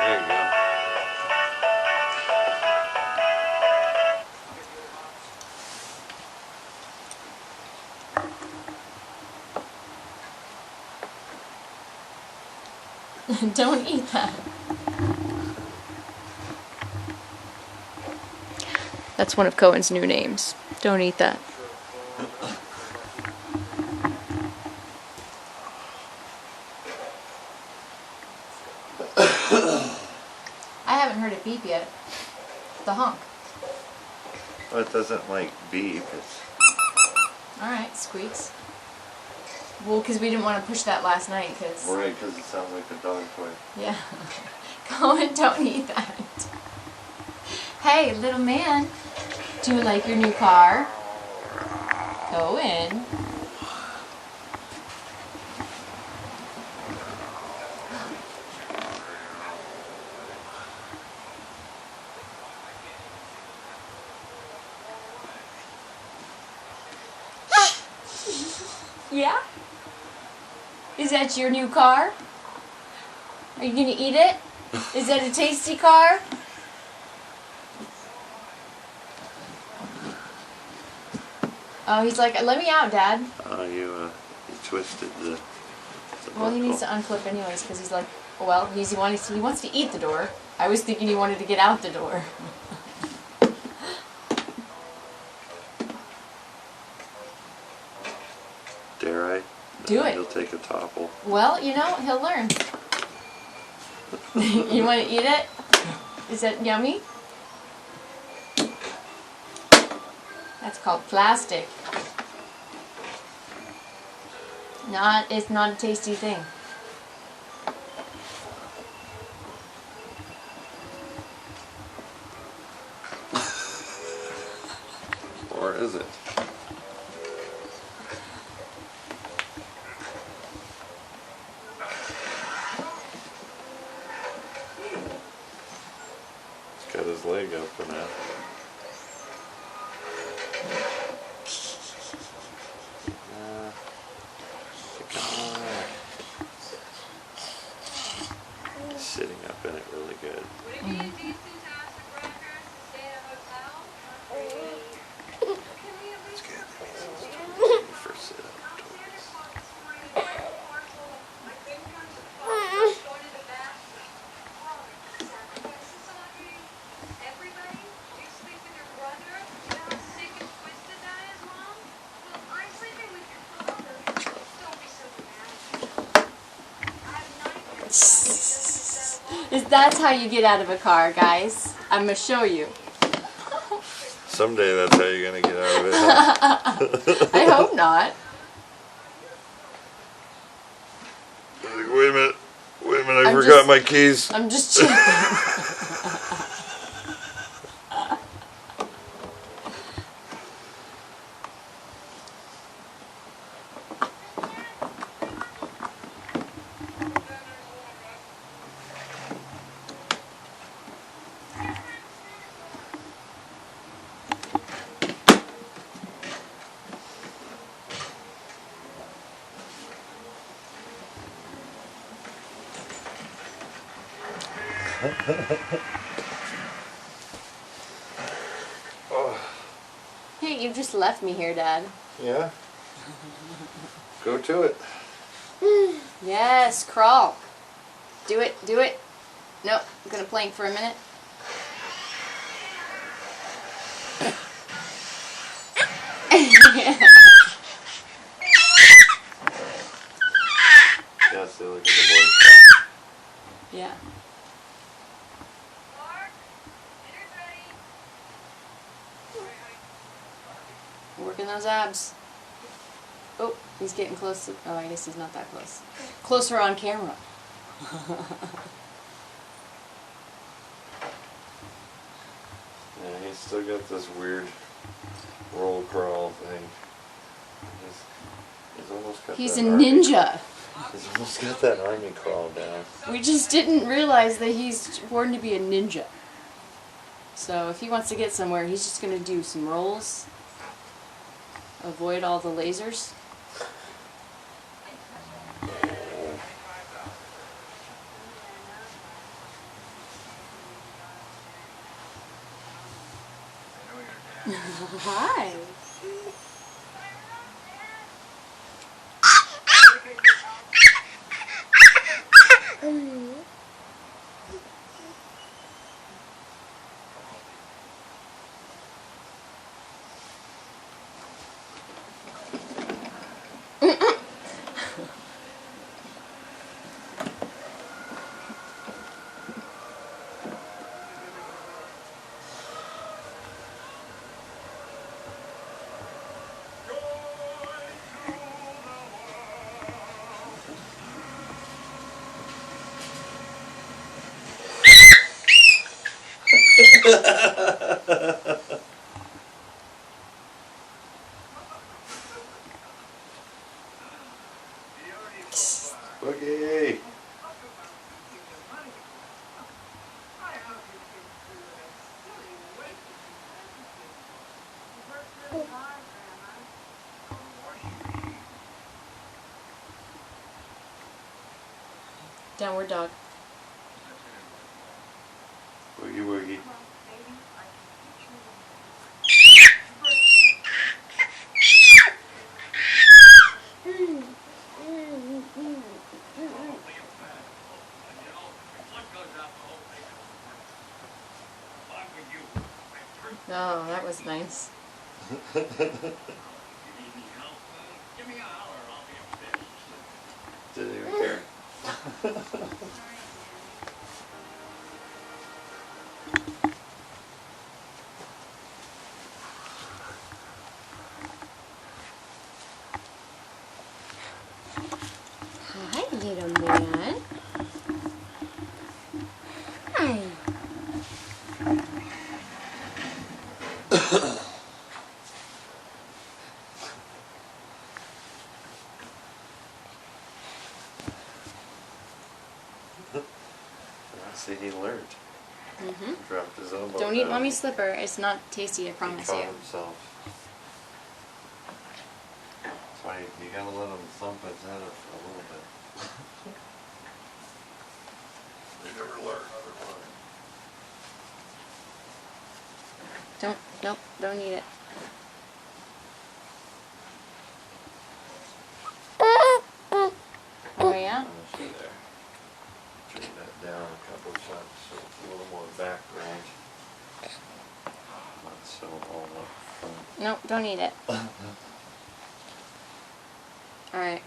There you go. Don't eat that. That's one of Cohen's new names. Don't eat that. I haven't heard it beep yet. The honk. Well, it doesn't like beep. It's... Alright, squeaks. Well, because we didn't want to push that last night, because... Right, because it sounds like a dog toy. Yeah. Cohen, don't eat that. Hey, little man. Do you like your new car? Cohen. Yeah? Is that your new car? Are you gonna eat it? Is that a tasty car? Oh, he's like, let me out, Dad. You twisted the Well, he needs to unclip anyways, because he's like, well, he wants to eat the door. I was thinking he wanted to get out the door. Dare I? Do it. He'll take a topple. Well, you know, he'll learn. You want to eat it? Is that yummy? That's called plastic. It's not a tasty thing. Or is it? He's got his leg up now. Sitting up in it really good. Mm-hmm. It's good. When you first sit up toys. That's how you get out of a car, guys. I'm going to show you. Someday that's how you're going to get out of it. Huh? I hope not. Like, wait a minute, I forgot my keys. I'm just checking. Oh. Hey, you just left me here, Dad. Yeah? Go to it. Yes, crawl. Do it, do it. Nope, I'm gonna plank for a minute. Yeah, see, look at the boy. Yeah. Working those abs. Oh, he's getting close to, oh, I guess he's not that close. Closer on camera. Yeah, he's still got this weird roll crawl thing. He's almost got He's that a army ninja. He's almost got that army crawl down. We just didn't realize that he's born to be a ninja. So if he wants to get somewhere, he's just going to do some rolls. Avoid all the lasers. Hi. Boogie! Downward dog. Boogie woogie. Oh, that was nice. Didn't even care. Hi, little man. Hi. See, he learned. Mm-hmm. Dropped his elbow. Don't eat down. mommy's slipper. It's not tasty, I He promise caught you. himself. That's why you gotta let him thump his head up for a little bit. They never learn otherwise. Nope, don't eat it. Oh yeah? See there. Turn that down a couple of times so it's a little more background. Not so all up front. Nope, don't eat it. Alright.